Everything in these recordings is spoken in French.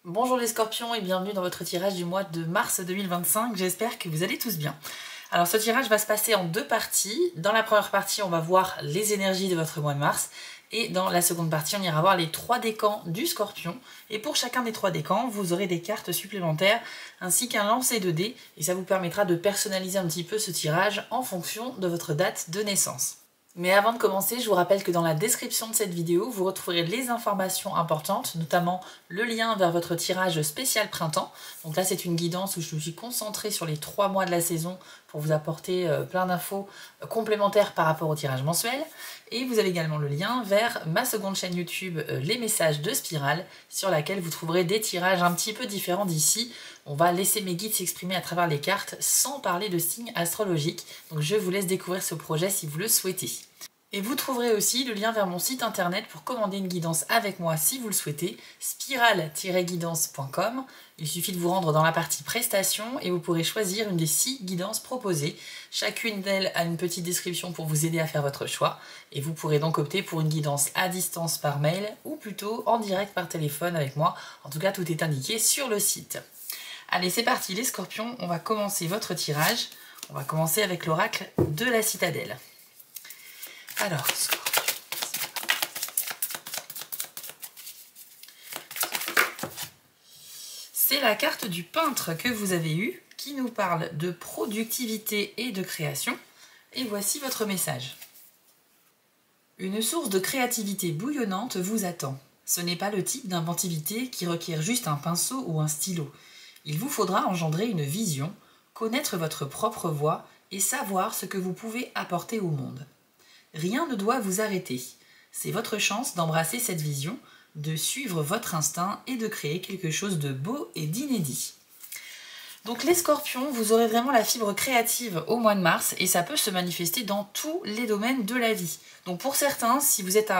Bonjour les scorpions et bienvenue dans votre tirage du mois de mars 2025, j'espère que vous allez tous bien. Alors ce tirage va se passer en deux parties. Dans la première partie, on va voir les énergies de votre mois de mars. Et dans la seconde partie, on ira voir les 3 décans du scorpion. Et pour chacun des 3 décans, vous aurez des cartes supplémentaires ainsi qu'un lancer de dés. Et ça vous permettra de personnaliser un petit peu ce tirage en fonction de votre date de naissance. Mais avant de commencer, je vous rappelle que dans la description de cette vidéo, vous retrouverez les informations importantes, notamment le lien vers votre tirage spécial printemps. Donc là, c'est une guidance où je me suis concentrée sur les 3 mois de la saison pour vous apporter plein d'infos complémentaires par rapport au tirage mensuel. Et vous avez également le lien vers ma seconde chaîne YouTube, Les Messages de Spirale, sur laquelle vous trouverez des tirages un petit peu différents d'ici. On va laisser mes guides s'exprimer à travers les cartes sans parler de signes astrologiques. Donc je vous laisse découvrir ce projet si vous le souhaitez. Et vous trouverez aussi le lien vers mon site internet pour commander une guidance avec moi si vous le souhaitez, spirale-guidance.com. Il suffit de vous rendre dans la partie prestations et vous pourrez choisir une des 6 guidances proposées. Chacune d'elles a une petite description pour vous aider à faire votre choix. Et vous pourrez donc opter pour une guidance à distance par mail ou plutôt en direct par téléphone avec moi. En tout cas, tout est indiqué sur le site. Allez, c'est parti les scorpions, on va commencer votre tirage. On va commencer avec l'oracle de la citadelle. Alors, scorpion. C'est la carte du peintre que vous avez eue, qui nous parle de productivité et de création. Et voici votre message. Une source de créativité bouillonnante vous attend. Ce n'est pas le type d'inventivité qui requiert juste un pinceau ou un stylo. Il vous faudra engendrer une vision, connaître votre propre voie et savoir ce que vous pouvez apporter au monde. Rien ne doit vous arrêter. C'est votre chance d'embrasser cette vision, de suivre votre instinct et de créer quelque chose de beau et d'inédit. Donc les scorpions, vous aurez vraiment la fibre créative au mois de mars et ça peut se manifester dans tous les domaines de la vie. Donc pour certains, si vous êtes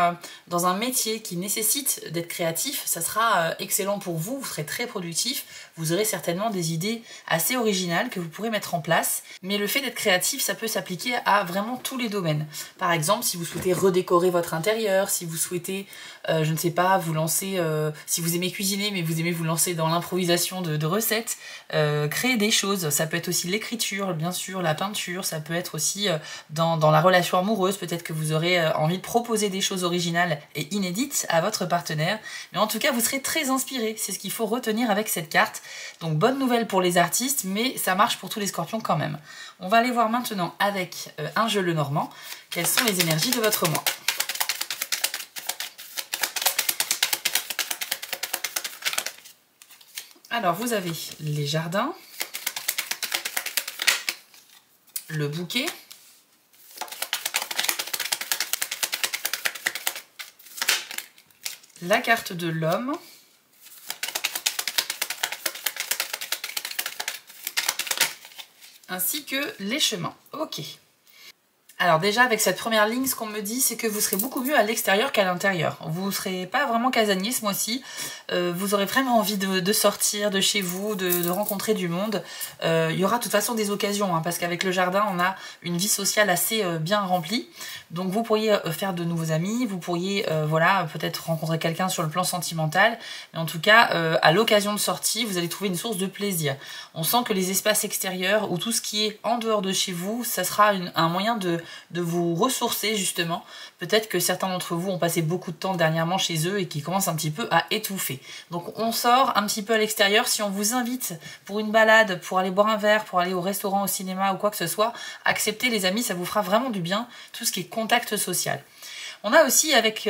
dans un métier qui nécessite d'être créatif, ça sera excellent pour vous, vous serez très productif, vous aurez certainement des idées assez originales que vous pourrez mettre en place. Mais le fait d'être créatif, ça peut s'appliquer à vraiment tous les domaines. Par exemple, si vous souhaitez redécorer votre intérieur, si vous souhaitez, je ne sais pas, vous lancer, si vous aimez cuisiner mais vous aimez vous lancer dans l'improvisation de recettes, créer des choses, ça peut être aussi l'écriture, bien sûr, la peinture, ça peut être aussi dans la relation amoureuse, peut-être que vous aurez envie de proposer des choses originales et inédites à votre partenaire, mais en tout cas vous serez très inspiré, c'est ce qu'il faut retenir avec cette carte. Donc bonne nouvelle pour les artistes, mais ça marche pour tous les scorpions quand même. On va aller voir maintenant avec un jeu Lenormand, quelles sont les énergies de votre mois. Alors vous avez les jardins, le bouquet, la carte de l'homme, ainsi que les chemins. Ok. Alors déjà, avec cette première ligne, ce qu'on me dit, c'est que vous serez beaucoup mieux à l'extérieur qu'à l'intérieur. Vous ne serez pas vraiment casanier ce mois-ci. Vous aurez vraiment envie de sortir de chez vous, de rencontrer du monde. Il y aura de toute façon des occasions, hein, parce qu'avec le jardin, on a une vie sociale assez bien remplie. Donc vous pourriez faire de nouveaux amis, vous pourriez voilà, peut-être rencontrer quelqu'un sur le plan sentimental. Mais en tout cas, à l'occasion de sortie, vous allez trouver une source de plaisir. On sent que les espaces extérieurs ou tout ce qui est en dehors de chez vous, ça sera un moyen de vous ressourcer justement. Peut-être que certains d'entre vous ont passé beaucoup de temps dernièrement chez eux et qui commencent un petit peu à étouffer. Donc on sort un petit peu à l'extérieur. Si on vous invite pour une balade, pour aller boire un verre, pour aller au restaurant, au cinéma ou quoi que ce soit, acceptez les amis, ça vous fera vraiment du bien, tout ce qui est contact social. On a aussi avec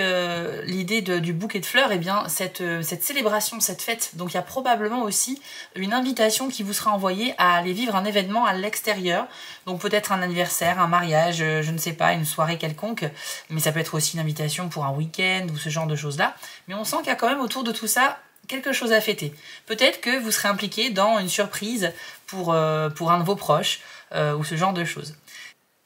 l'idée du bouquet de fleurs, eh bien, cette célébration, cette fête. Donc il y a probablement aussi une invitation qui vous sera envoyée à aller vivre un événement à l'extérieur. Donc peut-être un anniversaire, un mariage, je ne sais pas, une soirée quelconque. Mais ça peut être aussi une invitation pour un week-end ou ce genre de choses-là. Mais on sent qu'il y a quand même autour de tout ça quelque chose à fêter. Peut-être que vous serez impliqué dans une surprise pour un de vos proches ou ce genre de choses.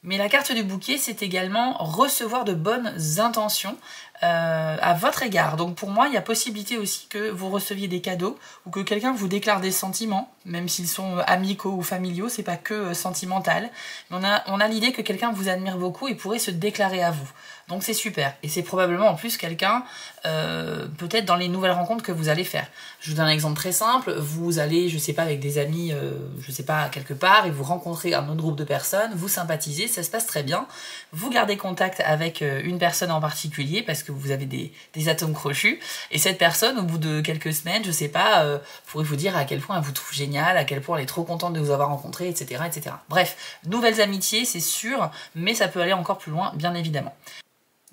Mais la carte du bouquet, c'est également recevoir de bonnes intentions à votre égard. Donc pour moi, il y a possibilité aussi que vous receviez des cadeaux ou que quelqu'un vous déclare des sentiments. même s'ils sont amicaux ou familiaux, c'est pas que sentimental. Mais on a l'idée que quelqu'un vous admire beaucoup et pourrait se déclarer à vous. Donc c'est super. Et c'est probablement en plus quelqu'un, peut-être dans les nouvelles rencontres que vous allez faire. Je vous donne un exemple très simple. Vous allez, je sais pas, avec des amis, je sais pas, quelque part, et vous rencontrez un autre groupe de personnes, vous sympathisez, ça se passe très bien. Vous gardez contact avec une personne en particulier parce que vous avez des atomes crochus. Et cette personne, au bout de quelques semaines, je sais pas, pourrait vous dire à quel point elle vous trouve génial, à quel point elle est trop contente de vous avoir rencontré, etc., etc. Bref, nouvelles amitiés, c'est sûr, mais ça peut aller encore plus loin, bien évidemment.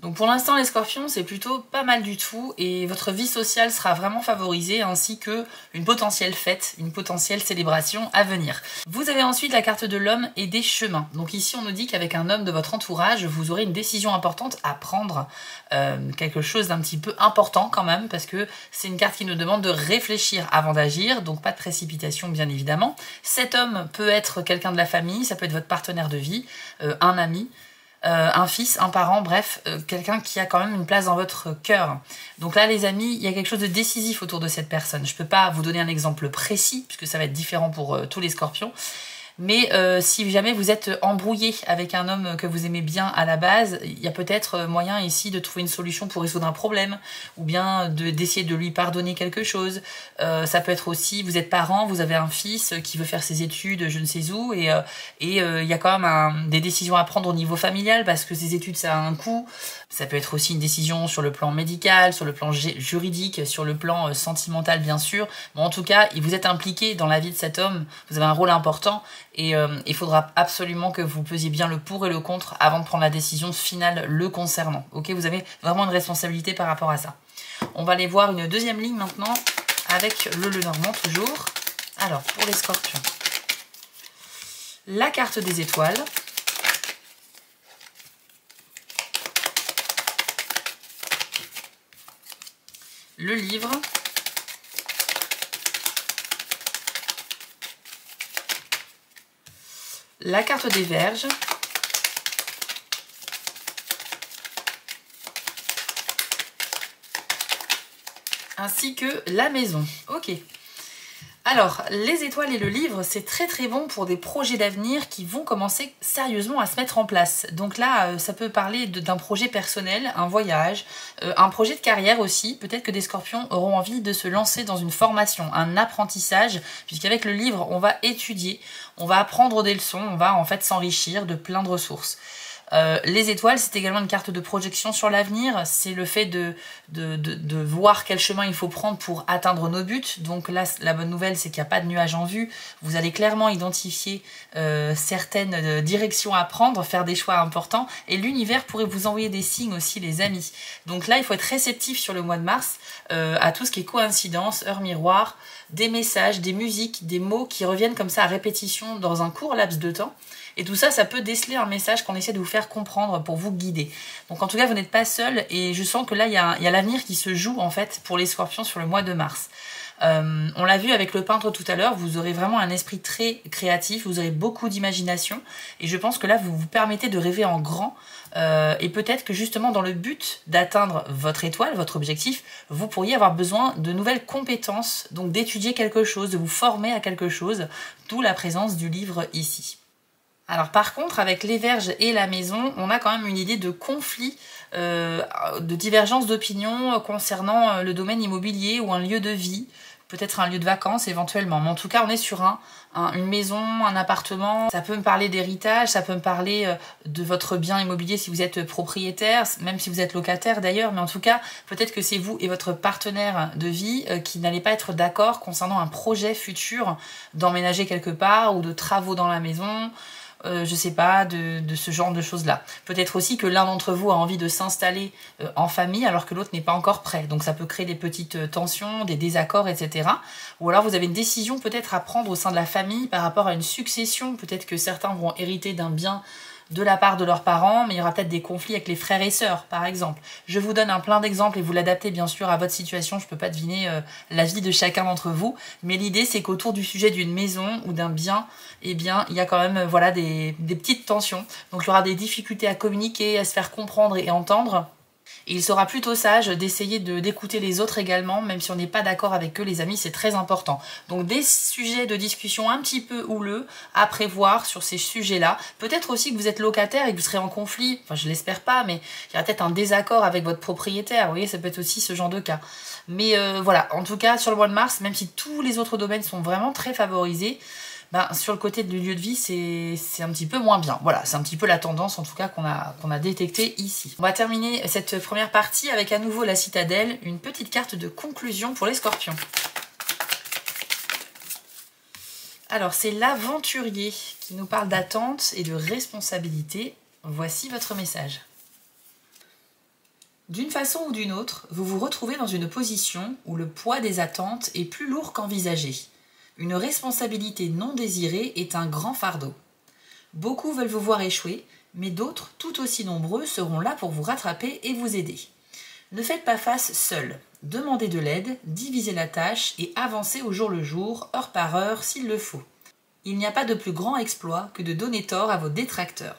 Donc pour l'instant les scorpions c'est plutôt pas mal du tout et votre vie sociale sera vraiment favorisée ainsi que une potentielle fête, une potentielle célébration à venir. Vous avez ensuite la carte de l'homme et des chemins. Donc ici on nous dit qu'avec un homme de votre entourage vous aurez une décision importante à prendre, quelque chose d'un petit peu important quand même parce que c'est une carte qui nous demande de réfléchir avant d'agir, donc pas de précipitation bien évidemment. Cet homme peut être quelqu'un de la famille, ça peut être votre partenaire de vie, un ami, un fils, un parent, bref, quelqu'un qui a quand même une place dans votre cœur. Donc là, les amis, il y a quelque chose de décisif autour de cette personne. Je peux pas vous donner un exemple précis, puisque ça va être différent pour tous les scorpions. Mais si jamais vous êtes embrouillé avec un homme que vous aimez bien à la base, il y a peut-être moyen ici de trouver une solution pour résoudre un problème, ou bien d'essayer de lui pardonner quelque chose. Ça peut être aussi, vous êtes parent, vous avez un fils qui veut faire ses études je ne sais où, et il y a quand même des décisions à prendre au niveau familial, parce que ces études ça a un coût. Ça peut être aussi une décision sur le plan médical, sur le plan juridique, sur le plan sentimental bien sûr. Bon, en tout cas, vous êtes impliqué dans la vie de cet homme, vous avez un rôle important et il faudra absolument que vous pesiez bien le pour et le contre avant de prendre la décision finale le concernant. Ok, vous avez vraiment une responsabilité par rapport à ça. On va aller voir une deuxième ligne maintenant avec le Lenormand toujours. Alors, pour les scorpions, la carte des étoiles. Le livre, la carte des Vierges, ainsi que la maison. Ok. Alors, les étoiles et le livre, c'est très très bon pour des projets d'avenir qui vont commencer sérieusement à se mettre en place. Donc là, ça peut parler d'un projet personnel, un voyage, un projet de carrière aussi. Peut-être que des scorpions auront envie de se lancer dans une formation, un apprentissage, puisqu'avec le livre, on va étudier, on va apprendre des leçons, on va en fait s'enrichir de plein de ressources. Les étoiles, c'est également une carte de projection sur l'avenir, c'est le fait de voir quel chemin il faut prendre pour atteindre nos buts. Donc là, la bonne nouvelle, c'est qu'il n'y a pas de nuages en vue, vous allez clairement identifier certaines directions à prendre, faire des choix importants, et l'univers pourrait vous envoyer des signes aussi, les amis. Donc là, il faut être réceptif sur le mois de mars à tout ce qui est coïncidence, heure miroir, des messages, des musiques, des mots qui reviennent comme ça à répétition dans un court laps de temps. Et tout ça, ça peut déceler un message qu'on essaie de vous faire comprendre pour vous guider. Donc en tout cas, vous n'êtes pas seul et je sens que là, il y a l'avenir qui se joue en fait pour les scorpions sur le mois de mars. On l'a vu avec le peintre tout à l'heure, vous aurez vraiment un esprit très créatif, vous aurez beaucoup d'imagination et je pense que là, vous vous permettez de rêver en grand et peut-être que justement dans le but d'atteindre votre étoile, votre objectif, vous pourriez avoir besoin de nouvelles compétences, donc d'étudier quelque chose, de vous former à quelque chose, d'où la présence du livre ici. Alors par contre, avec les Vierges et la maison, on a quand même une idée de conflit, de divergence d'opinion concernant le domaine immobilier ou un lieu de vie, peut-être un lieu de vacances éventuellement. Mais en tout cas, on est sur une maison, un appartement. Ça peut me parler d'héritage, ça peut me parler de votre bien immobilier si vous êtes propriétaire, même si vous êtes locataire d'ailleurs. Mais en tout cas, peut-être que c'est vous et votre partenaire de vie qui n'allez pas être d'accord concernant un projet futur d'emménager quelque part ou de travaux dans la maison. Je sais pas, de ce genre de choses-là. Peut-être aussi que l'un d'entre vous a envie de s'installer en famille alors que l'autre n'est pas encore prêt. Donc ça peut créer des petites tensions, des désaccords, etc. Ou alors vous avez une décision peut-être à prendre au sein de la famille par rapport à une succession. Peut-être que certains vont hériter d'un bien de la part de leurs parents, mais il y aura peut-être des conflits avec les frères et sœurs, par exemple. Je vous donne plein d'exemples et vous l'adaptez bien sûr à votre situation. Je ne peux pas deviner la vie de chacun d'entre vous, mais l'idée c'est qu'autour du sujet d'une maison ou d'un bien, eh bien, il y a quand même des petites tensions. Donc il y aura des difficultés à communiquer, à se faire comprendre et entendre. Et il sera plutôt sage d'essayer d'écouter les autres également, même si on n'est pas d'accord avec eux, les amis, c'est très important. Donc des sujets de discussion un petit peu houleux à prévoir sur ces sujets-là. Peut-être aussi que vous êtes locataire et que vous serez en conflit, enfin je l'espère pas, mais il y aura peut-être un désaccord avec votre propriétaire, vous voyez, ça peut être aussi ce genre de cas. Mais voilà, en tout cas, sur le mois de mars, même si tous les autres domaines sont vraiment très favorisés, ben, sur le côté du lieu de vie, c'est un petit peu moins bien. Voilà, c'est un petit peu la tendance en tout cas qu'on a détectée ici. On va terminer cette première partie avec à nouveau la citadelle, une petite carte de conclusion pour les scorpions. Alors, c'est l'aventurier qui nous parle d'attente et de responsabilité. Voici votre message. D'une façon ou d'une autre, vous vous retrouvez dans une position où le poids des attentes est plus lourd qu'envisagé. Une responsabilité non désirée est un grand fardeau. Beaucoup veulent vous voir échouer, mais d'autres, tout aussi nombreux, seront là pour vous rattraper et vous aider. Ne faites pas face seul. Demandez de l'aide, divisez la tâche et avancez au jour le jour, heure par heure, s'il le faut. Il n'y a pas de plus grand exploit que de donner tort à vos détracteurs.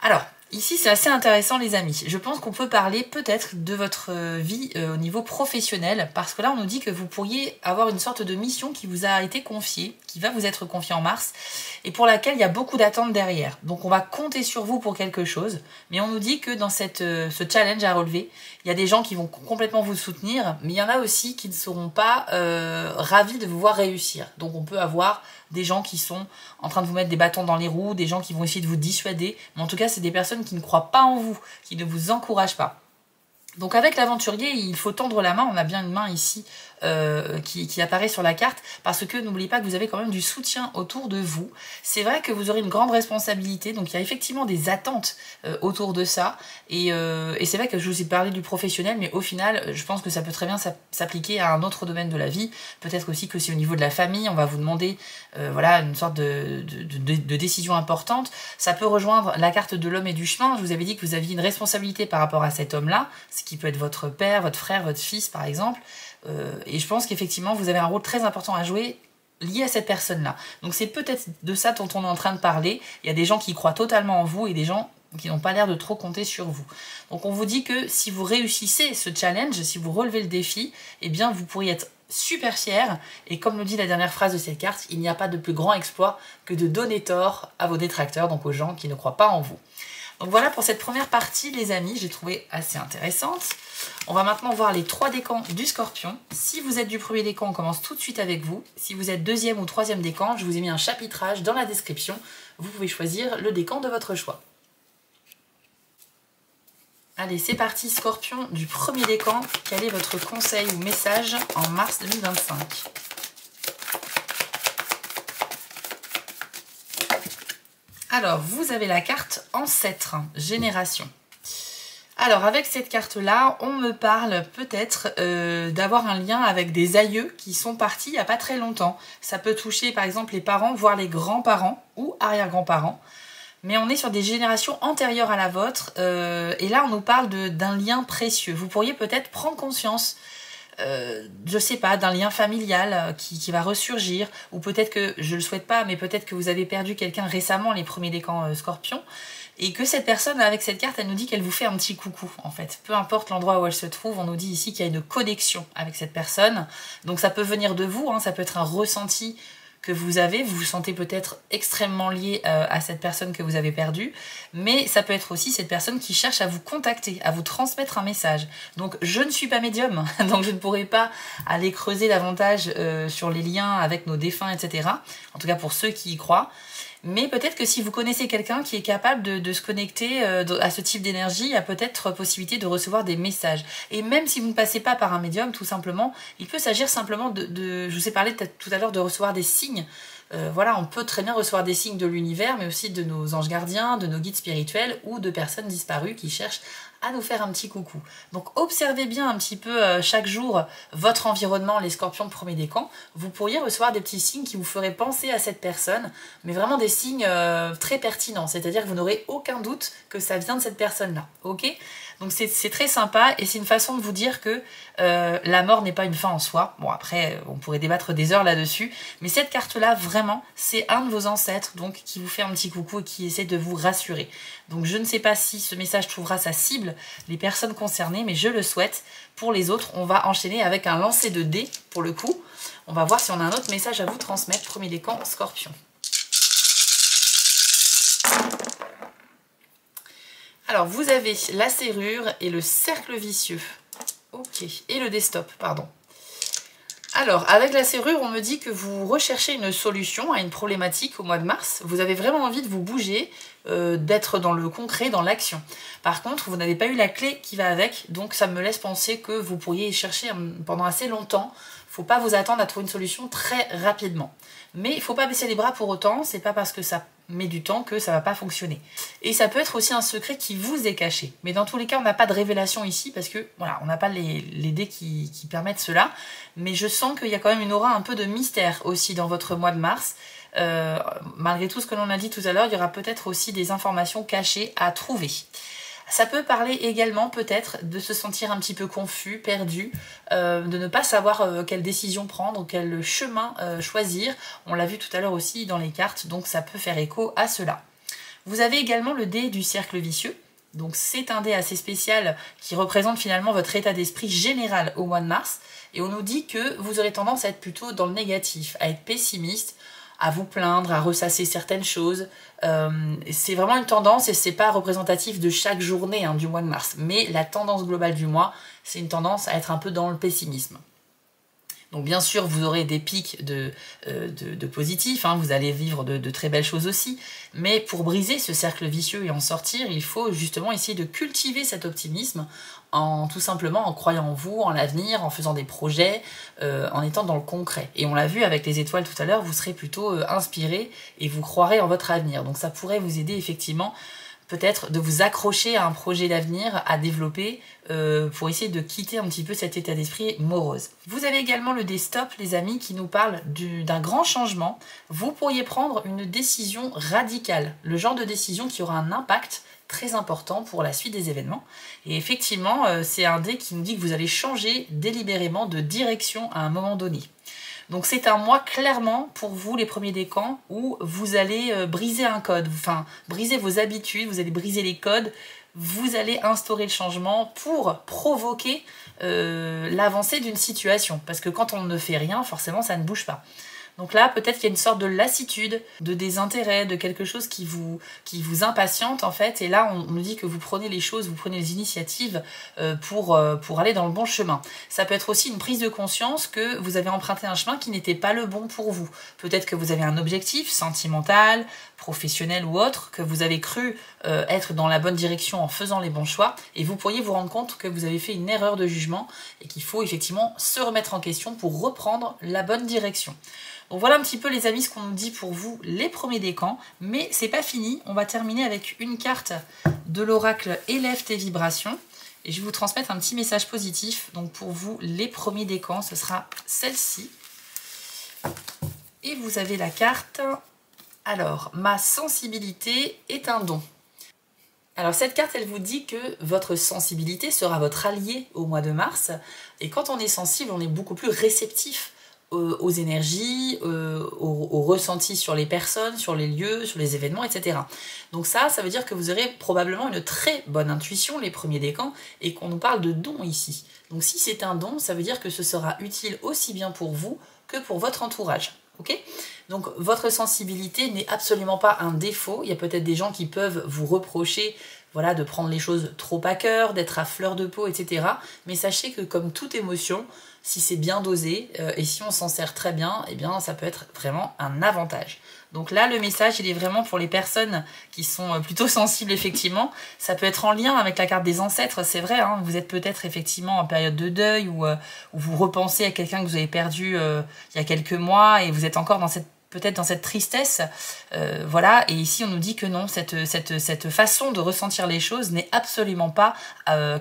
Alors, ici, c'est assez intéressant, les amis. Je pense qu'on peut parler peut-être de votre vie au niveau professionnel, parce que là, on nous dit que vous pourriez avoir une sorte de mission qui vous a été confiée, qui va vous être confiée en mars, et pour laquelle il y a beaucoup d'attentes derrière. Donc, on va compter sur vous pour quelque chose, mais on nous dit que dans ce challenge à relever, il y a des gens qui vont complètement vous soutenir, mais il y en a aussi qui ne seront pas ravis de vous voir réussir. Donc, on peut avoir des gens qui sont en train de vous mettre des bâtons dans les roues, des gens qui vont essayer de vous dissuader, mais en tout cas, c'est des personnes qui ne croient pas en vous, qui ne vous encouragent pas. Donc avec l'aventurier, il faut tendre la main, on a bien une main ici qui apparaît sur la carte, parce que n'oubliez pas que vous avez quand même du soutien autour de vous. C'est vrai que vous aurez une grande responsabilité, donc il y a effectivement des attentes autour de ça, et c'est vrai que je vous ai parlé du professionnel, mais au final, je pense que ça peut très bien s'appliquer à un autre domaine de la vie. Peut-être aussi que si au niveau de la famille, on va vous demander voilà, une sorte de décision importante. Ça peut rejoindre la carte de l'homme et du chemin. Je vous avais dit que vous aviez une responsabilité par rapport à cet homme-là, ce qui peut être votre père, votre frère, votre fils par exemple. Et je pense qu'effectivement, vous avez un rôle très important à jouer lié à cette personne-là. Donc c'est peut-être de ça dont on est en train de parler. Il y a des gens qui croient totalement en vous et des gens qui n'ont pas l'air de trop compter sur vous. Donc on vous dit que si vous réussissez ce challenge, si vous relevez le défi, eh bien vous pourriez être super fier. Et comme le dit la dernière phrase de cette carte, il n'y a pas de plus grand exploit que de donner tort à vos détracteurs, donc aux gens qui ne croient pas en vous. Donc voilà pour cette première partie, les amis, j'ai trouvé assez intéressante. On va maintenant voir les 3 décans du Scorpion. Si vous êtes du premier décan, on commence tout de suite avec vous. Si vous êtes deuxième ou troisième décan, je vous ai mis un chapitrage dans la description. Vous pouvez choisir le décan de votre choix. Allez, c'est parti, Scorpion, du premier décan. Quel est votre conseil ou message en mars 2025 ? Alors, vous avez la carte Ancêtre, Génération. Alors, avec cette carte-là, on me parle peut-être d'avoir un lien avec des aïeux qui sont partis il n'y a pas très longtemps. Ça peut toucher, par exemple, les parents, voire les grands-parents ou arrière-grands-parents. Mais on est sur des générations antérieures à la vôtre. Et là, on nous parle d'un lien précieux. Vous pourriez peut-être prendre conscience je sais pas, d'un lien familial qui va ressurgir, ou peut-être que, je le souhaite pas, mais peut-être que vous avez perdu quelqu'un récemment, les premiers décans Scorpion, et que cette personne, avec cette carte, elle nous dit qu'elle vous fait un petit coucou, en fait. Peu importe l'endroit où elle se trouve, on nous dit ici qu'il y a une connexion avec cette personne. Donc ça peut venir de vous, hein, ça peut être un ressenti que vous avez, vous vous sentez peut-être extrêmement lié à cette personne que vous avez perdue, mais ça peut être aussi cette personne qui cherche à vous contacter, à vous transmettre un message. Donc je ne suis pas médium, donc je ne pourrai pas aller creuser davantage sur les liens avec nos défunts, etc. En tout cas pour ceux qui y croient. Mais peut-être que si vous connaissez quelqu'un qui est capable de se connecter à ce type d'énergie, il y a peut-être possibilité de recevoir des messages. Et même si vous ne passez pas par un médium, tout simplement, il peut s'agir simplement je vous ai parlé tout à l'heure de recevoir des signes. Voilà, on peut très bien recevoir des signes de l'univers, mais aussi de nos anges gardiens, de nos guides spirituels ou de personnes disparues qui cherchent à nous faire un petit coucou. Donc observez bien un petit peu chaque jour votre environnement, les scorpions de premier décan. Vous pourriez recevoir des petits signes qui vous feraient penser à cette personne, mais vraiment des signes très pertinents, c'est-à-dire que vous n'aurez aucun doute que ça vient de cette personne-là, ok ? Donc c'est très sympa et c'est une façon de vous dire que la mort n'est pas une fin en soi. Bon après, on pourrait débattre des heures là-dessus, mais cette carte-là, vraiment, c'est un de vos ancêtres donc qui vous fait un petit coucou et qui essaie de vous rassurer. Donc je ne sais pas si ce message trouvera sa cible, les personnes concernées, mais je le souhaite. Pour les autres, on va enchaîner avec un lancer de dés pour le coup. On va voir si on a un autre message à vous transmettre. Premier décan, Scorpion. Alors, vous avez la serrure et le cercle vicieux. Ok, et le desktop, pardon. Alors, avec la serrure, on me dit que vous recherchez une solution à une problématique au mois de mars. Vous avez vraiment envie de vous bouger, d'être dans le concret, dans l'action. Par contre, vous n'avez pas eu la clé qui va avec, donc ça me laisse penser que vous pourriez y chercher pendant assez longtemps. Il ne faut pas vous attendre à trouver une solution très rapidement. Mais il ne faut pas baisser les bras pour autant, c'est pas parce que ça met du temps que ça ne va pas fonctionner. Et ça peut être aussi un secret qui vous est caché. Mais dans tous les cas, on n'a pas de révélation ici parce que voilà, on n'a pas les dés qui permettent cela. Mais je sens qu'il y a quand même une aura un peu de mystère aussi dans votre mois de mars. Malgré tout ce que l'on a dit tout à l'heure, il y aura peut-être aussi des informations cachées à trouver. Ça peut parler également peut-être de se sentir un petit peu confus, perdu, de ne pas savoir quelle décision prendre, quel chemin choisir. On l'a vu tout à l'heure aussi dans les cartes, donc ça peut faire écho à cela. Vous avez également le dé du cercle vicieux. Donc c'est un dé assez spécial qui représente finalement votre état d'esprit général au mois de mars. Et on nous dit que vous aurez tendance à être plutôt dans le négatif, à être pessimiste, à vous plaindre, à ressasser certaines choses. C'est vraiment une tendance et c'est pas représentatif de chaque journée du mois de mars. Mais la tendance globale du mois, c'est une tendance à être un peu dans le pessimisme. Donc bien sûr, vous aurez des pics de positifs, vous allez vivre de très belles choses aussi. Mais pour briser ce cercle vicieux et en sortir, il faut justement essayer de cultiver cet optimisme tout simplement en croyant en vous, en l'avenir, en faisant des projets, en étant dans le concret. Et on l'a vu avec les étoiles tout à l'heure, vous serez plutôt inspiré et vous croirez en votre avenir. Donc ça pourrait vous aider effectivement peut-être de vous accrocher à un projet d'avenir à développer pour essayer de quitter un petit peu cet état d'esprit morose. Vous avez également le desktop, les amis, qui nous parle d'un grand changement. Vous pourriez prendre une décision radicale, le genre de décision qui aura un impact très important pour la suite des événements. Et effectivement, c'est un dé qui nous dit que vous allez changer délibérément de direction à un moment donné. Donc c'est un mois clairement pour vous, les premiers décans, où vous allez briser un code, enfin briser vos habitudes, vous allez briser les codes, vous allez instaurer le changement pour provoquer l'avancée d'une situation. Parce que quand on ne fait rien, forcément ça ne bouge pas. Donc là, peut-être qu'il y a une sorte de lassitude, de désintérêt, de quelque chose qui vous impatiente en fait. Et là, on nous dit que vous prenez les choses, vous prenez les initiatives pour aller dans le bon chemin. Ça peut être aussi une prise de conscience que vous avez emprunté un chemin qui n'était pas le bon pour vous. Peut-être que vous avez un objectif sentimental, professionnel ou autre, que vous avez cru être dans la bonne direction en faisant les bons choix. Et vous pourriez vous rendre compte que vous avez fait une erreur de jugement et qu'il faut effectivement se remettre en question pour reprendre la bonne direction. Donc voilà un petit peu les amis ce qu'on nous dit pour vous les premiers décans, mais c'est pas fini, on va terminer avec une carte de l'oracle Élève tes vibrations et je vais vous transmettre un petit message positif. Donc pour vous les premiers décans, ce sera celle-ci. Et vous avez la carte, alors ma sensibilité est un don. Alors cette carte, elle vous dit que votre sensibilité sera votre allié au mois de mars et quand on est sensible, on est beaucoup plus réceptif aux énergies, aux ressentis sur les personnes, sur les lieux, sur les événements, etc. Donc ça veut dire que vous aurez probablement une très bonne intuition, les premiers décans, et qu'on nous parle de don ici. Donc si c'est un don, ça veut dire que ce sera utile aussi bien pour vous que pour votre entourage. Okay ? Donc votre sensibilité n'est absolument pas un défaut. Il y a peut-être des gens qui peuvent vous reprocher de prendre les choses trop à cœur, d'être à fleur de peau, etc. Mais sachez que comme toute émotion, si c'est bien dosé et si on s'en sert très bien, eh bien ça peut être vraiment un avantage. Donc là, le message, il est vraiment pour les personnes qui sont plutôt sensibles, effectivement. Ça peut être en lien avec la carte des ancêtres, c'est vrai. Vous êtes peut-être effectivement en période de deuil ou vous repensez à quelqu'un que vous avez perdu il y a quelques mois et vous êtes encore dans cette peut-être dans cette tristesse. Voilà, et ici on nous dit que non, cette façon de ressentir les choses n'est absolument pas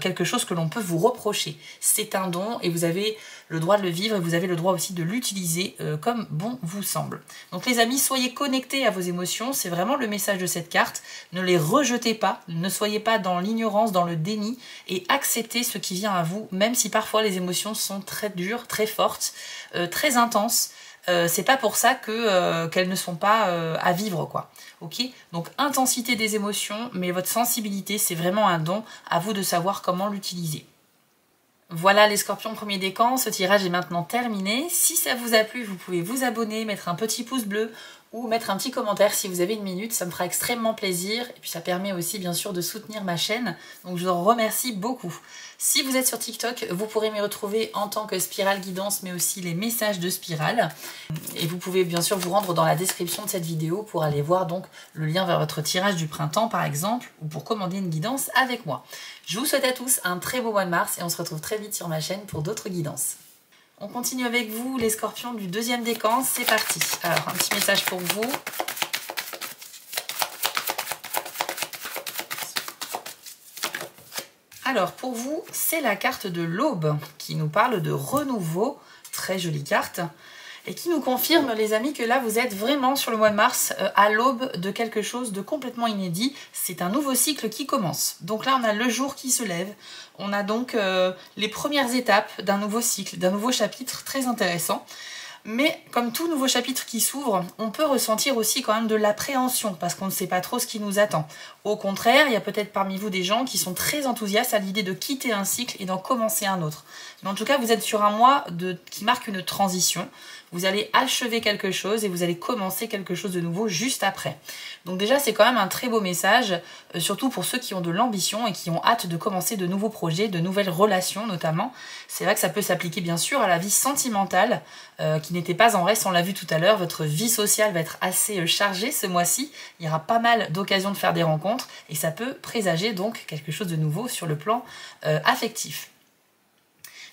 quelque chose que l'on peut vous reprocher. C'est un don et vous avez le droit de le vivre et vous avez le droit aussi de l'utiliser comme bon vous semble. Donc les amis, soyez connectés à vos émotions, c'est vraiment le message de cette carte. Ne les rejetez pas, ne soyez pas dans l'ignorance, dans le déni et acceptez ce qui vient à vous, même si parfois les émotions sont très dures, très fortes, très intenses. C'est pas pour ça qu'elles ne sont pas à vivre, quoi. Ok, donc intensité des émotions, mais votre sensibilité, c'est vraiment un don, à vous de savoir comment l'utiliser. Voilà les scorpions premier décan, ce tirage est maintenant terminé. Si ça vous a plu, vous pouvez vous abonner, mettre un petit pouce bleu ou mettre un petit commentaire si vous avez une minute, ça me fera extrêmement plaisir. Et puis ça permet aussi bien sûr de soutenir ma chaîne, donc je vous en remercie beaucoup. Si vous êtes sur TikTok, vous pourrez m'y retrouver en tant que Spirale Guidance, mais aussi les messages de Spirale. Et vous pouvez bien sûr vous rendre dans la description de cette vidéo pour aller voir donc le lien vers votre tirage du printemps par exemple, ou pour commander une guidance avec moi. Je vous souhaite à tous un très beau mois de mars et on se retrouve très vite sur ma chaîne pour d'autres guidances. On continue avec vous les scorpions du deuxième décan, c'est parti. Alors un petit message pour vous. Alors pour vous, c'est la carte de l'aube qui nous parle de renouveau, très jolie carte, et qui nous confirme les amis que là vous êtes vraiment sur le mois de mars à l'aube de quelque chose de complètement inédit. C'est un nouveau cycle qui commence. Donc là on a le jour qui se lève, on a donc les premières étapes d'un nouveau cycle, d'un nouveau chapitre très intéressant. Mais comme tout nouveau chapitre qui s'ouvre, on peut ressentir aussi quand même de l'appréhension parce qu'on ne sait pas trop ce qui nous attend. Au contraire, il y a peut-être parmi vous des gens qui sont très enthousiastes à l'idée de quitter un cycle et d'en commencer un autre. Mais en tout cas, vous êtes sur un mois qui marque une transition. Vous allez achever quelque chose et vous allez commencer quelque chose de nouveau juste après. Donc déjà, c'est quand même un très beau message, surtout pour ceux qui ont de l'ambition et qui ont hâte de commencer de nouveaux projets, de nouvelles relations notamment. C'est vrai que ça peut s'appliquer bien sûr à la vie sentimentale, qui n'était pas en reste, on l'a vu tout à l'heure. Votre vie sociale va être assez chargée ce mois-ci. Il y aura pas mal d'occasions de faire des rencontres et ça peut présager donc quelque chose de nouveau sur le plan affectif.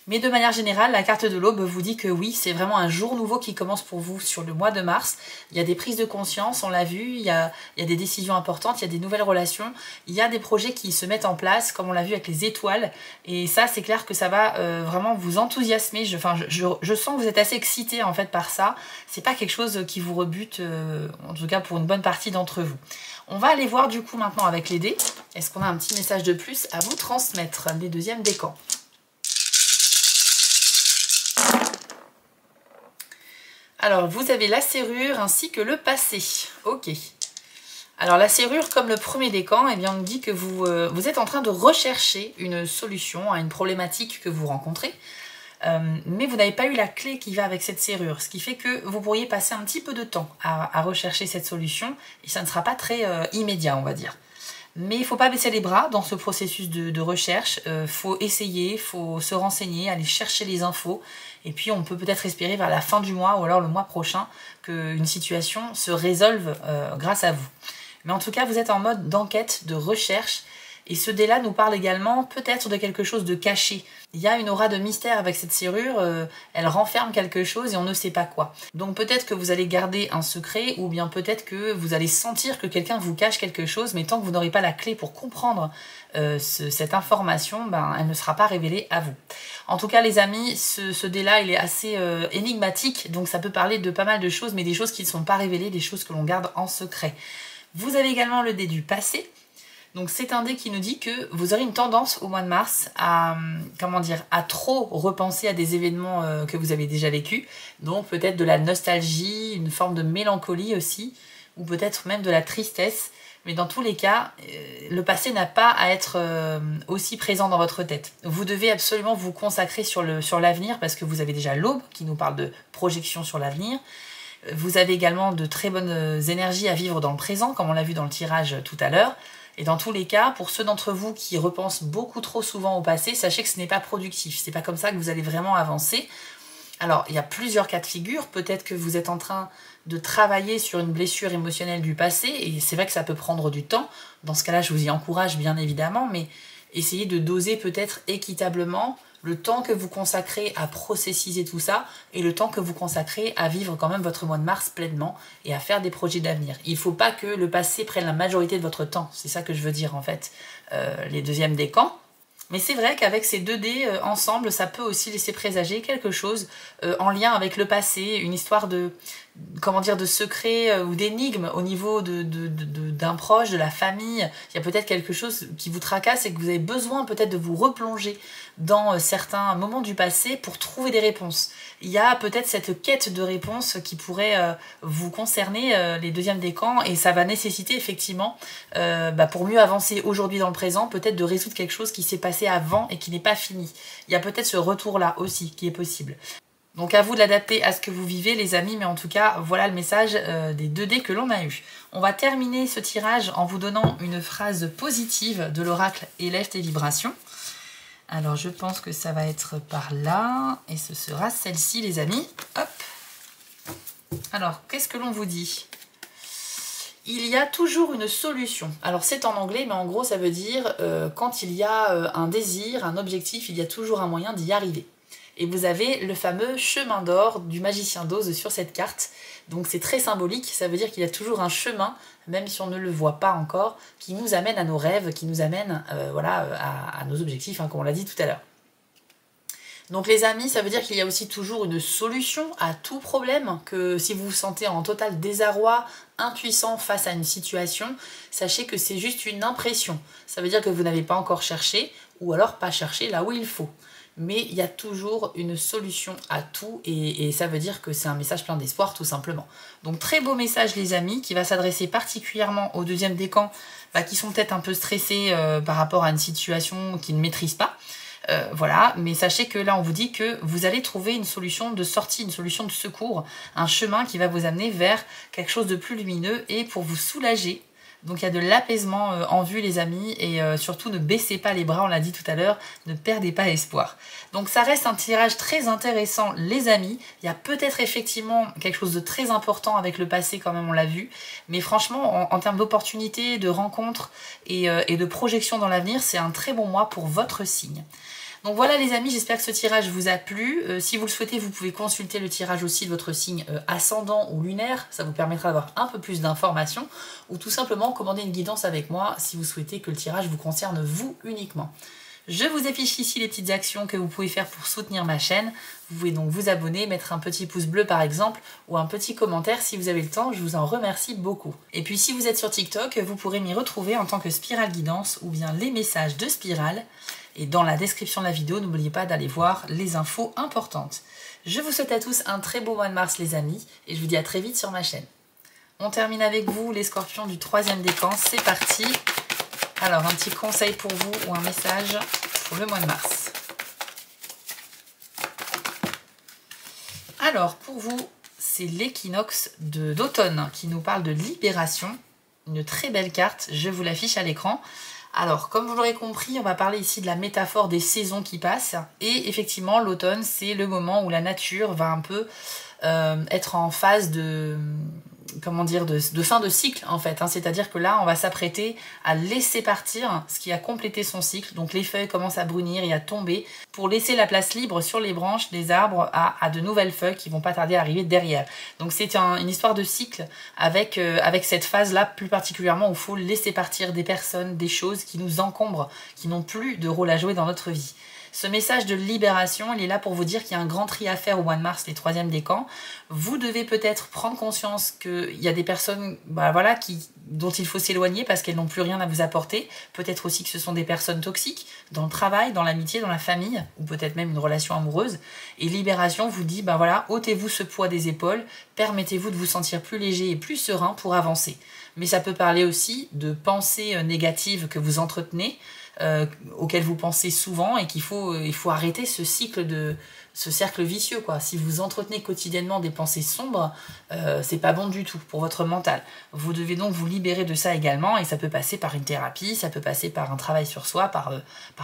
Mais de manière générale, la carte de l'aube vous dit que oui, c'est vraiment un jour nouveau qui commence pour vous sur le mois de mars. Il y a des prises de conscience, on l'a vu, il y a des décisions importantes, il y a des nouvelles relations, il y a des projets qui se mettent en place, comme on l'a vu avec les étoiles. Et ça, c'est clair que ça va vraiment vous enthousiasmer. Je sens que vous êtes assez excité en fait par ça. C'est pas quelque chose qui vous rebute, en tout cas pour une bonne partie d'entre vous. On va aller voir du coup maintenant avec les dés. Est-ce qu'on a un petit message de plus à vous transmettre des deuxièmes décans? Alors, vous avez la serrure ainsi que le passé. Ok. Alors, la serrure, comme le premier décan, eh bien, on nous dit que vous êtes en train de rechercher une solution à une problématique que vous rencontrez. Mais vous n'avez pas eu la clé qui va avec cette serrure. Ce qui fait que vous pourriez passer un petit peu de temps à rechercher cette solution. Et ça ne sera pas très immédiat, on va dire. Mais il ne faut pas baisser les bras dans ce processus de recherche. Faut essayer, faut se renseigner, aller chercher les infos. Et puis on peut peut-être espérer vers la fin du mois ou alors le mois prochain qu'une situation se résolve grâce à vous. Mais en tout cas, vous êtes en mode d'enquête, de recherche. Et ce dé-là nous parle également peut-être de quelque chose de caché. Il y a une aura de mystère avec cette serrure, elle renferme quelque chose et on ne sait pas quoi. Donc peut-être que vous allez garder un secret ou bien peut-être que vous allez sentir que quelqu'un vous cache quelque chose, mais tant que vous n'aurez pas la clé pour comprendre cette information, ben, elle ne sera pas révélée à vous. En tout cas les amis, ce dé-là il est assez énigmatique, donc ça peut parler de pas mal de choses, mais des choses qui ne sont pas révélées, des choses que l'on garde en secret. Vous avez également le dé du passé. Donc c'est un dé qui nous dit que vous aurez une tendance au mois de mars à, à trop repenser à des événements que vous avez déjà vécus. Donc peut-être de la nostalgie, une forme de mélancolie aussi, ou peut-être même de la tristesse. Mais dans tous les cas, le passé n'a pas à être aussi présent dans votre tête. Vous devez absolument vous consacrer sur l'avenir parce que vous avez déjà l'aube qui nous parle de projection sur l'avenir. Vous avez également de très bonnes énergies à vivre dans le présent, comme on l'a vu dans le tirage tout à l'heure. Et dans tous les cas, pour ceux d'entre vous qui repensent beaucoup trop souvent au passé, sachez que ce n'est pas productif. C'est pas comme ça que vous allez vraiment avancer. Alors, il y a plusieurs cas de figure. Peut-être que vous êtes en train de travailler sur une blessure émotionnelle du passé, et c'est vrai que ça peut prendre du temps. Dans ce cas-là, je vous y encourage bien évidemment, mais Essayez de doser peut-être équitablement le temps que vous consacrez à processiser tout ça et le temps que vous consacrez à vivre quand même votre mois de mars pleinement et à faire des projets d'avenir. Il ne faut pas que le passé prenne la majorité de votre temps, c'est ça que je veux dire en fait, les deuxièmes décans. Mais c'est vrai qu'avec ces 2 dés ensemble, ça peut aussi laisser présager quelque chose en lien avec le passé, une histoire de, comment dire, de secret ou d'énigme au niveau d'un proche, de la famille. Il y a peut-être quelque chose qui vous tracasse et que vous avez besoin peut-être de vous replonger dans certains moments du passé pour trouver des réponses. Il y a peut-être cette quête de réponses qui pourrait vous concerner, les deuxièmes décans, et ça va nécessiter effectivement, pour mieux avancer aujourd'hui dans le présent, peut-être de résoudre quelque chose qui s'est passé avant et qui n'est pas fini. Il y a peut-être ce retour-là aussi qui est possible. Donc à vous de l'adapter à ce que vous vivez les amis, mais en tout cas voilà le message des 2 dés que l'on a eu. On va terminer ce tirage en vous donnant une phrase positive de l'oracle Élève tes vibrations. Alors je pense que ça va être par là, et ce sera celle-ci les amis. Hop. Alors qu'est-ce que l'on vous dit ? Il y a toujours une solution. Alors c'est en anglais, mais en gros ça veut dire quand il y a un désir, un objectif, il y a toujours un moyen d'y arriver. Et vous avez le fameux chemin d'or du magicien d'Oz sur cette carte. Donc c'est très symbolique, ça veut dire qu'il y a toujours un chemin, même si on ne le voit pas encore, qui nous amène à nos rêves, qui nous amène à nos objectifs, comme on l'a dit tout à l'heure. Donc les amis, ça veut dire qu'il y a aussi toujours une solution à tout problème, que si vous vous sentez en total désarroi, impuissant face à une situation, sachez que c'est juste une impression. Ça veut dire que vous n'avez pas encore cherché, ou alors pas cherché là où il faut. Mais il y a toujours une solution à tout, et ça veut dire que c'est un message plein d'espoir tout simplement. Donc très beau message les amis, qui va s'adresser particulièrement aux deuxième décans qui sont peut-être un peu stressés par rapport à une situation qu'ils ne maîtrisent pas. Voilà, mais sachez que là on vous dit que vous allez trouver une solution de sortie, une solution de secours, un chemin qui va vous amener vers quelque chose de plus lumineux et pour vous soulager. Donc il y a de l'apaisement en vue les amis, et surtout ne baissez pas les bras, on l'a dit tout à l'heure, ne perdez pas espoir. Donc ça reste un tirage très intéressant les amis, il y a peut-être effectivement quelque chose de très important avec le passé quand même, on l'a vu, mais franchement en termes d'opportunités, de rencontres et de projection dans l'avenir, c'est un très bon mois pour votre signe. Donc voilà les amis, j'espère que ce tirage vous a plu. Si vous le souhaitez, vous pouvez consulter le tirage aussi de votre signe ascendant ou lunaire. Ça vous permettra d'avoir un peu plus d'informations. Ou tout simplement commander une guidance avec moi si vous souhaitez que le tirage vous concerne vous uniquement. Je vous affiche ici les petites actions que vous pouvez faire pour soutenir ma chaîne. Vous pouvez donc vous abonner, mettre un petit pouce bleu par exemple, ou un petit commentaire si vous avez le temps, je vous en remercie beaucoup. Et puis si vous êtes sur TikTok, vous pourrez m'y retrouver en tant que Spirale Guidance ou bien les messages de Spirale. Et dans la description de la vidéo, n'oubliez pas d'aller voir les infos importantes. Je vous souhaite à tous un très beau mois de mars les amis, et je vous dis à très vite sur ma chaîne. On termine avec vous les scorpions du troisième décan, c'est parti. Alors un petit conseil pour vous ou un message pour le mois de mars. Alors pour vous, c'est l'équinoxe d'automne qui nous parle de libération. Une très belle carte, je vous l'affiche à l'écran. Alors, comme vous l'aurez compris, on va parler ici de la métaphore des saisons qui passent. Et effectivement, l'automne, c'est le moment où la nature va un peu être en phase de... comment dire, de fin de cycle en fait, c'est-à-dire que là on va s'apprêter à laisser partir ce qui a complété son cycle, donc les feuilles commencent à brunir et à tomber pour laisser la place libre sur les branches des arbres à de nouvelles feuilles qui vont pas tarder à arriver derrière. Donc c'est une histoire de cycle avec cette phase là plus particulièrement où il faut laisser partir des personnes, des choses qui nous encombrent, qui n'ont plus de rôle à jouer dans notre vie. Ce message de libération, il est là pour vous dire qu'il y a un grand tri à faire au mois de mars, les troisièmes décans. Vous devez peut-être prendre conscience qu'il y a des personnes dont il faut s'éloigner parce qu'elles n'ont plus rien à vous apporter. Peut-être aussi que ce sont des personnes toxiques dans le travail, dans l'amitié, dans la famille, ou peut-être même une relation amoureuse. Et libération vous dit, ôtez-vous ce poids des épaules, permettez-vous de vous sentir plus léger et plus serein pour avancer. Mais ça peut parler aussi de pensées négatives que vous entretenez, auquel vous pensez souvent, et il faut arrêter ce cercle vicieux quoi. Si vous entretenez quotidiennement des pensées sombres, c'est pas bon du tout pour votre mental. Vous devez donc vous libérer de ça également, et ça peut passer par une thérapie, ça peut passer par un travail sur soi, par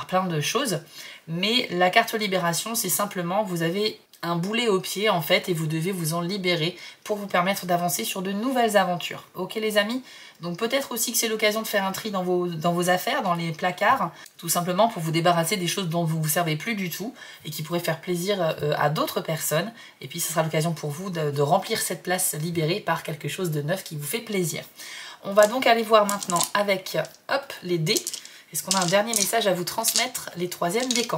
plein de choses. Mais la carte libération, c'est simplement, vous avez un boulet au pied en fait et vous devez vous en libérer pour vous permettre d'avancer sur de nouvelles aventures. Ok les amis? Donc peut-être aussi que c'est l'occasion de faire un tri dans vos affaires, dans les placards, tout simplement pour vous débarrasser des choses dont vous ne vous servez plus du tout et qui pourraient faire plaisir à d'autres personnes. Et puis ce sera l'occasion pour vous de remplir cette place libérée par quelque chose de neuf qui vous fait plaisir. On va donc aller voir maintenant avec hop, les dés. Est-ce qu'on a un dernier message à vous transmettre, les troisièmes décans?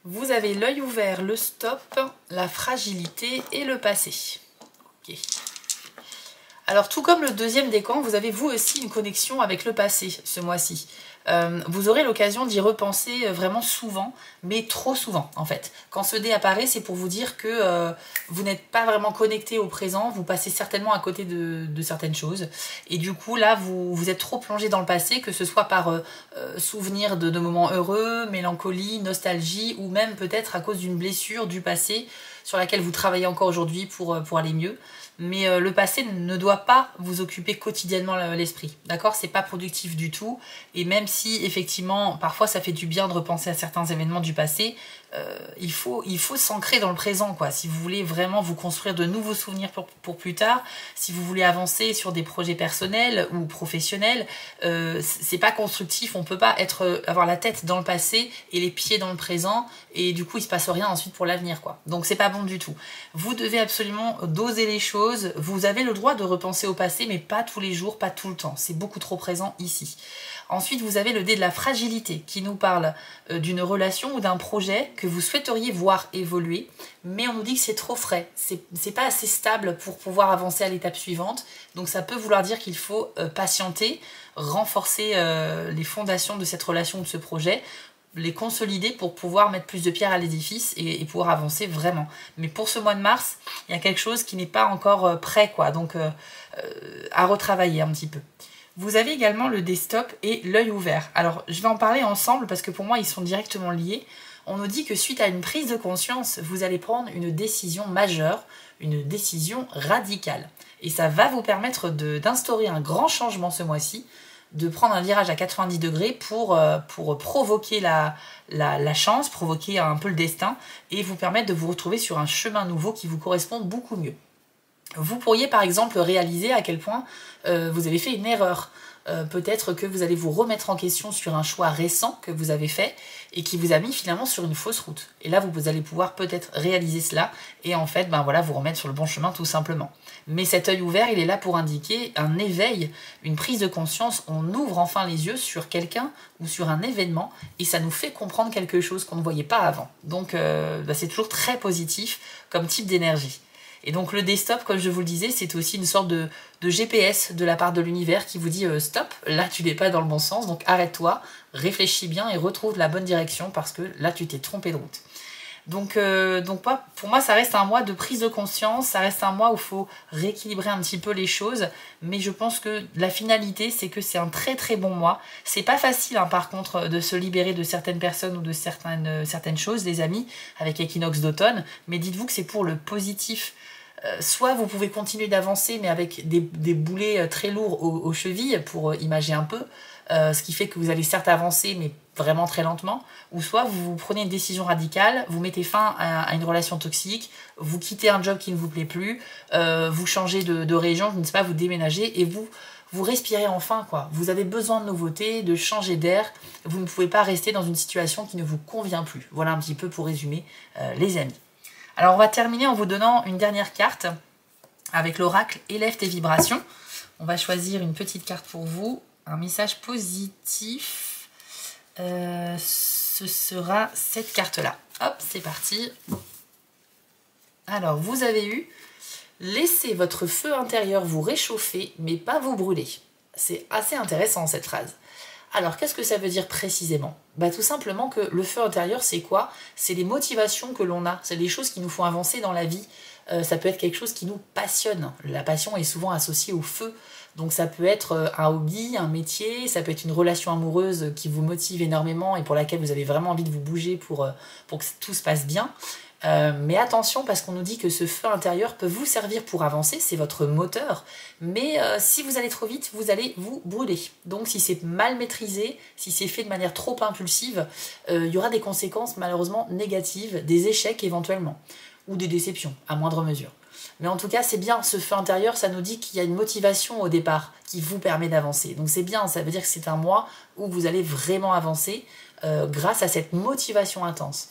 Vous avez l'œil ouvert, le stop, la fragilité et le passé. Ok. Alors tout comme le deuxième décan, vous avez vous aussi une connexion avec le passé ce mois-ci. Vous aurez l'occasion d'y repenser vraiment souvent, mais trop souvent en fait. Quand ce dé apparaît, c'est pour vous dire que vous n'êtes pas vraiment connecté au présent, vous passez certainement à côté de certaines choses. Et du coup là, vous êtes trop plongé dans le passé, que ce soit par souvenir de moments heureux, mélancolie, nostalgie, ou même peut-être à cause d'une blessure du passé sur laquelle vous travaillez encore aujourd'hui pour aller mieux. Mais le passé ne doit pas vous occuper quotidiennement l'esprit, d'accord? C'est pas productif du tout, et même si effectivement parfois ça fait du bien de repenser à certains événements du passé, il faut s'ancrer dans le présent, quoi. Si vous voulez vraiment vous construire de nouveaux souvenirs pour plus tard, si vous voulez avancer sur des projets personnels ou professionnels, c'est pas constructif. On peut pas avoir la tête dans le passé et les pieds dans le présent, et du coup il se passe rien ensuite pour l'avenir, quoi. Donc c'est pas bon du tout. Vous devez absolument doser les choses. Vous avez le droit de repenser au passé, mais pas tous les jours, pas tout le temps. C'est beaucoup trop présent ici. Ensuite, vous avez le dé de la fragilité qui nous parle d'une relation ou d'un projet que vous souhaiteriez voir évoluer, mais on nous dit que c'est trop frais, c'est pas assez stable pour pouvoir avancer à l'étape suivante. Donc ça peut vouloir dire qu'il faut patienter, renforcer les fondations de cette relation ou de ce projet, les consolider pour pouvoir mettre plus de pierres à l'édifice et pouvoir avancer vraiment. Mais pour ce mois de mars, il y a quelque chose qui n'est pas encore prêt, quoi, donc à retravailler un petit peu. Vous avez également le dé stop et l'œil ouvert. Alors, je vais en parler ensemble parce que pour moi, ils sont directement liés. On nous dit que suite à une prise de conscience, vous allez prendre une décision majeure, une décision radicale. Et ça va vous permettre d'instaurer un grand changement ce mois-ci, de prendre un virage à 90 degrés pour provoquer la chance, provoquer un peu le destin et vous permettre de vous retrouver sur un chemin nouveau qui vous correspond beaucoup mieux. Vous pourriez par exemple réaliser à quel point vous avez fait une erreur. Peut-être que vous allez vous remettre en question sur un choix récent que vous avez fait et qui vous a mis finalement sur une fausse route. Et là, vous allez pouvoir peut-être réaliser cela et en fait, voilà, vous remettre sur le bon chemin tout simplement. Mais cet œil ouvert, il est là pour indiquer un éveil, une prise de conscience. On ouvre enfin les yeux sur quelqu'un ou sur un événement et ça nous fait comprendre quelque chose qu'on ne voyait pas avant. Donc, c'est toujours très positif comme type d'énergie. Et donc le dé-stop, comme je vous le disais, c'est aussi une sorte de GPS de la part de l'univers qui vous dit stop, là tu n'es pas dans le bon sens, donc arrête-toi, réfléchis bien et retrouve la bonne direction parce que là tu t'es trompé de route. Donc pour moi ça reste un mois de prise de conscience, ça reste un mois où il faut rééquilibrer un petit peu les choses, mais je pense que la finalité c'est que c'est un très très bon mois. C'est pas facile hein, par contre de se libérer de certaines personnes ou de certaines choses, les amis, avec l'équinoxe d'automne, mais dites-vous que c'est pour le positif. Soit vous pouvez continuer d'avancer mais avec des boulets très lourds aux chevilles pour imager un peu, ce qui fait que vous allez certes avancer mais vraiment très lentement, ou soit vous prenez une décision radicale, vous mettez fin à une relation toxique, vous quittez un job qui ne vous plaît plus, vous changez de région, je ne sais pas, vous déménagez et vous respirez enfin, quoi. Vous avez besoin de nouveautés, de changer d'air, vous ne pouvez pas rester dans une situation qui ne vous convient plus. Voilà un petit peu pour résumer les amis. Alors on va terminer en vous donnant une dernière carte avec l'oracle Élève tes vibrations. On va choisir une petite carte pour vous, un message positif. Ce sera cette carte-là. Hop, c'est parti. Alors vous avez eu « Laissez votre feu intérieur vous réchauffer, mais pas vous brûler ». C'est assez intéressant cette phrase. Alors, qu'est-ce que ça veut dire précisément? Tout simplement que le feu intérieur, c'est quoi? C'est les motivations que l'on a, c'est les choses qui nous font avancer dans la vie. Ça peut être quelque chose qui nous passionne. La passion est souvent associée au feu. Donc ça peut être un hobby, un métier, ça peut être une relation amoureuse qui vous motive énormément et pour laquelle vous avez vraiment envie de vous bouger pour que tout se passe bien. Mais attention parce qu'on nous dit que ce feu intérieur peut vous servir pour avancer, c'est votre moteur, mais si vous allez trop vite, vous allez vous brûler. Donc si c'est mal maîtrisé, si c'est fait de manière trop impulsive, il y aura des conséquences malheureusement négatives, des échecs éventuellement, ou des déceptions à moindre mesure. Mais en tout cas, c'est bien, ce feu intérieur, ça nous dit qu'il y a une motivation au départ qui vous permet d'avancer. Donc c'est bien, ça veut dire que c'est un mois où vous allez vraiment avancer grâce à cette motivation intense.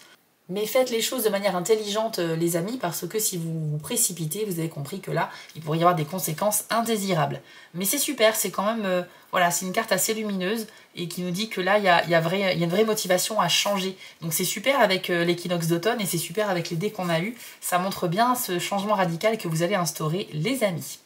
Mais faites les choses de manière intelligente, les amis, parce que si vous vous précipitez, vous avez compris que là, il pourrait y avoir des conséquences indésirables. Mais c'est super, c'est quand même, voilà, c'est une carte assez lumineuse et qui nous dit que là, il y a une vraie motivation à changer. Donc c'est super avec l'équinoxe d'automne et c'est super avec les dés qu'on a eus. Ça montre bien ce changement radical que vous allez instaurer, les amis.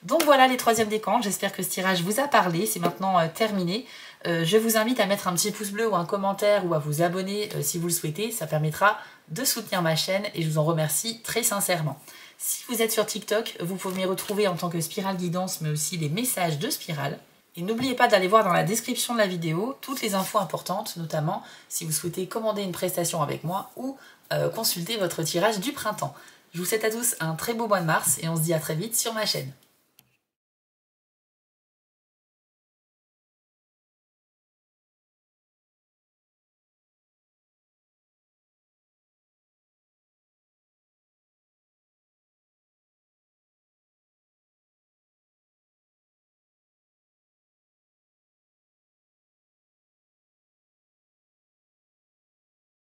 Donc voilà les troisièmes décans, j'espère que ce tirage vous a parlé, c'est maintenant terminé. Je vous invite à mettre un petit pouce bleu ou un commentaire ou à vous abonner si vous le souhaitez, ça permettra de soutenir ma chaîne et je vous en remercie très sincèrement. Si vous êtes sur TikTok, vous pouvez m'y retrouver en tant que Spirale Guidance mais aussi les messages de Spirale. Et n'oubliez pas d'aller voir dans la description de la vidéo toutes les infos importantes, notamment si vous souhaitez commander une prestation avec moi ou consulter votre tirage du printemps. Je vous souhaite à tous un très beau mois de mars et on se dit à très vite sur ma chaîne.